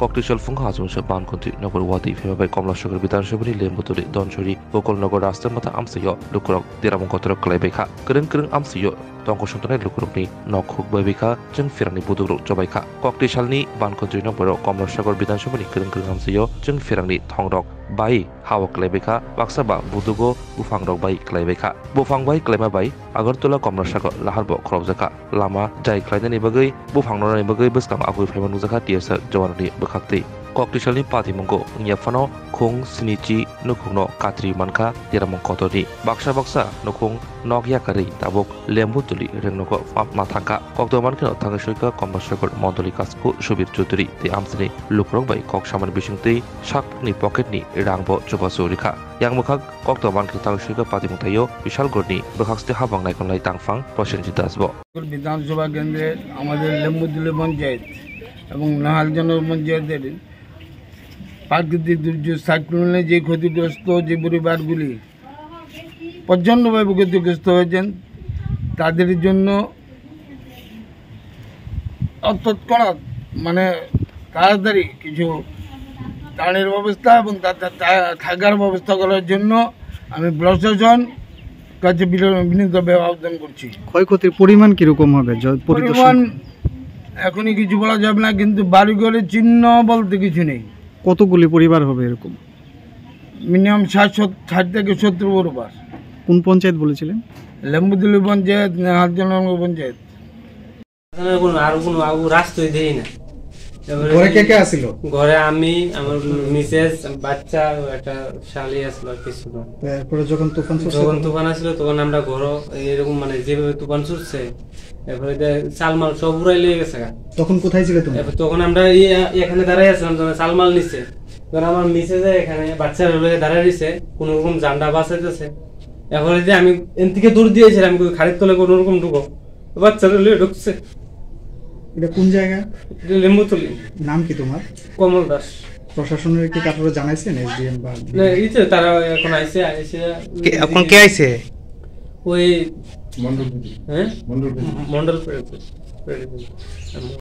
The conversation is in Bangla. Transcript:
ককটিশাল ফুংহা আজমসা বানকন্ত্রী নগর ওয়াদি ফেমাবাই কমলাসগর বিধানসভাनि लेम्बुतुलि दनसरि गोकुलनगर राष्ट्रमाता आमसायो लुकुरक तिरामं कतरक क्लाइबायखा करं करं आमसायो दंखसंतनाय लुकुरकनि नक हुकबायबिखा जों फिरांनि बुदुग्रुक जबायखा ककटिशालनि बानकन्त्रि नगर कमलासगर विधानसभानि करं करं आमसायो जों फिरांनि थंरक बाय हावा क्लाइबायखा बाक्साबा बुदुगो बुफांरक बाय क्लाइबायखा बुफांबाय क्लाइमाबाय आगरतला कमलासगर लाहारबो खरबजाखा लामा जाय क्लाइनायनि बागै बुफांनरनि बागै बसकाम आगुय फायमान नुजाखा टिएसआर जवाननि बखाक्ति ककटिशालनि पातिमंगो नियाफानो खुं स्निची नुखुंनो कात्रि मानखा तिरामं कतरनि बाक्सा बाक्सा नुखुं नगयाकारि ताबुक लेम्बुतुलि रेंनगो माथांका कक्तमानखिनो थांगसुइका कमलासगर मन्दलि कासकु सुबिर चौधुरी ते आमसनि लुखरक बाय कक सामान बिसुंति साकनि पकेटनि रांबो जबासुरिखा यांगमुखाक कक्तमानखि थांगसुइका पातिमंथायो विशालगढ़नि बखाक्सते हाबां नायखनलाय तांफां प्रसेनजित दासबो विधानसभा केंद्रे आमादेर लेम्बुतुलि पंचायत এবং নাহালজন পঞ্চায়েতের প্রাকৃতিক দুর্যোগ সাইক্লোনে যে ক্ষতিগ্রস্ত যে পরিবারগুলি প্রচণ্ডভাবে ক্ষতিগ্রস্ত হয়েছেন তাদের জন্য তৎক্ষণাৎ মানে তাড়াতাড়ি কিছু ত্রাণের ব্যবস্থা এবং থাকার ব্যবস্থা করার জন্য আমি প্রশাসন কাছে বিনীতভাবে আবেদন করছি। ক্ষয়ক্ষতির পরিমাণ কিরকম হবে? পরিমাণ এখনই কিছু বলা যাবে না, কিন্তু বাড়িঘরের চিহ্ন বলতে কিছু নেই। কতগুলি পরিবার হবে এরকম? মিনিমাম 60 থেকে 70 পরিবার। কোন পঞ্চায়েত বলেছিলেন? লেম্বুতলি পঞ্চায়েত, হালজনগর পঞ্চায়েত। আর কোনো রাস্তাই দেই না। ঘরে কে কে আছিল? ঘরে আমি, আমার মিসেস, বাচ্চা, একটা শালি আসলো কিছু। তারপরে যখন তুফান আসলো তখন আমরা ঘর এরকম মানে যেভাবে তুফান ছুটছে এরপরে চালমাল সব উড়াই লেগে গেছে। তখন কোথায় ছিলে তুমি? তখন আমরা এখানে দাঁড়াই আসলাম, যখন চালমাল নিচ্ছে তখন আমার মিসেস এখানে বাচ্চারা দাঁড়াই দিছে, কোন রকম জান্ডা বাঁচাইতেছে। এরপরে যে আমি এন থেকে দূর দিয়েছিলাম খাড়ির তলে কোন রকম ঢুকো, বাচ্চারা ঢুকছে। এটা কোন জায়গা? লেম্বুতলি। নাম কি তোমার? কমল দাস। প্রশাসনের কি কাউকে জানাইছেন? এসডিএম বা না, এইতে তারা এখন আইছে। এখন কে আইছে? ওই মন্ডল। হ্যাঁ, মন্ডল।